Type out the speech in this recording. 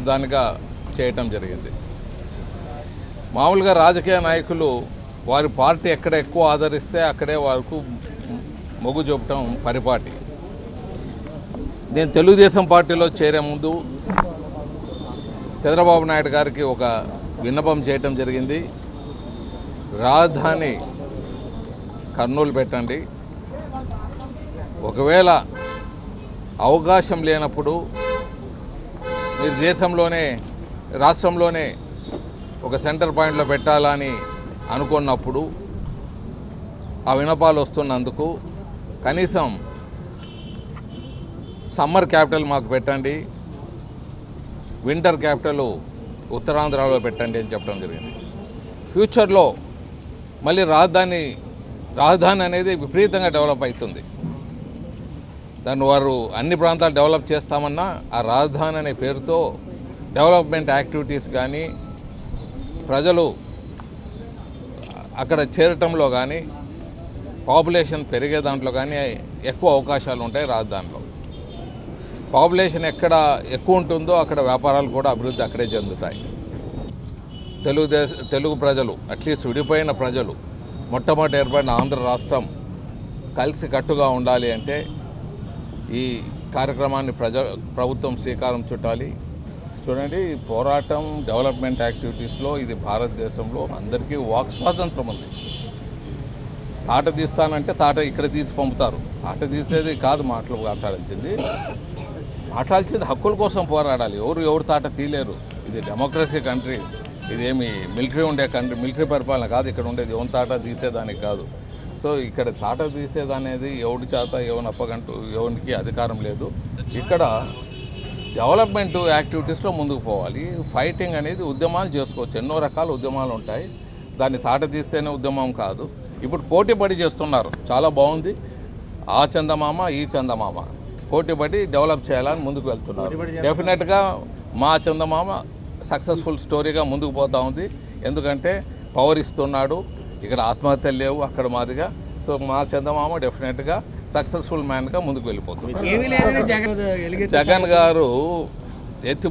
రాజధానిగా చేయటం జరిగింది. మామూలుగా రాజకీయ నాయకులు వారి పార్టీ ఎక్కడ ఎక్కువ ఆదరిస్తే అక్కడే వారికి మొగ్గు చూపటం పరిపాటి. నేను తెలుగుదేశం పార్టీలో చేరే ముందు చంద్రబాబు నాయుడు గారికి ఒక విన్నపం చేయటం జరిగింది. రాజధాని కర్నూలు పెట్టండి, ఒకవేళ అవకాశం లేనప్పుడు మీరు రాష్ట్రంలోనే ఒక సెంటర్ పాయింట్లో పెట్టాలని అనుకున్నప్పుడు ఆ విన్నపాలు వస్తున్నందుకు కనీసం సమ్మర్ క్యాపిటల్ మాకు పెట్టండి, వింటర్ క్యాపిటల్ ఉత్తరాంధ్రలో పెట్టండి అని చెప్పడం జరిగింది. ఫ్యూచర్లో మళ్ళీ రాజధాని అనేది విపరీతంగా డెవలప్ అవుతుంది. దాన్ని వారు అన్ని ప్రాంతాలు డెవలప్ చేస్తామన్నా ఆ రాజధాని అనే పేరుతో డెవలప్మెంట్ యాక్టివిటీస్ కానీ ప్రజలు అక్కడ చేరటంలో కానీ పాపులేషన్ పెరిగే దాంట్లో కానీ ఎక్కువ అవకాశాలు ఉంటాయి. రాజధానిలో పాపులేషన్ ఎక్కడ ఎక్కువ ఉంటుందో అక్కడ వ్యాపారాలు కూడా అభివృద్ధి అక్కడే చెందుతాయి. తెలుగు ప్రజలు అట్లీస్ట్ విడిపోయిన ప్రజలు మొట్టమొదటి ఏర్పడిన ఆంధ్ర రాష్ట్రం కలిసి కట్టుగా ఉండాలి అంటే ఈ కార్యక్రమాన్ని ప్రభుత్వం శ్రీకారం చుట్టాలి. చూడండి, పోరాటం డెవలప్మెంట్ యాక్టివిటీస్లో ఇది భారతదేశంలో అందరికీ వాక్ స్వాతంత్రం ఉంది. తాట తీస్తానంటే తాట ఇక్కడ తీసి పంపుతారు. తాట తీసేది కాదు మాట్లాడాల్సింది హక్కుల కోసం పోరాడాలి. ఎవరు తాట తీయలేరు. ఇది డెమోక్రసీ కంట్రీ, ఇదేమి మిలిటరీ ఉండే కంట్రీ, మిలిటరీ పరిపాలన కాదు ఇక్కడ ఉండేది. ఎవరి తాట తీసేదానికి కాదు. సో ఇక్కడ తాట తీసేదనేది ఎవరి చేత ఎవరిని అప్పగంటూ ఎవరికి అధికారం లేదు. ఇక్కడ డెవలప్మెంట్ యాక్టివిటీస్లో ముందుకు పోవాలి. ఫైటింగ్ అనేది ఉద్యమాలు చేసుకోవచ్చు, ఎన్నో రకాల ఉద్యమాలు ఉంటాయి. దాన్ని తాట తీస్తేనే ఉద్యమం కాదు. ఇప్పుడు పోటీపడి చేస్తున్నారు, చాలా బాగుంది. ఆ చందమామ ఈ చందమామ పోటీపడి డెవలప్ చేయాలని ముందుకు వెళ్తున్నారు. డెఫినెట్గా మా చందమామ సక్సెస్ఫుల్ స్టోరీగా ముందుకు పోతూ ఉంది. ఎందుకంటే పవర్ ఇస్తున్నాడు, ఇక్కడ ఆత్మహత్యలు లేవు అక్కడ మాదిగా. సో మా చందమామ డెఫినెట్గా సక్సెస్ఫుల్ మ్యాన్గా ముందుకు వెళ్ళిపోతుంది. జగన్ గారు ఎత్తి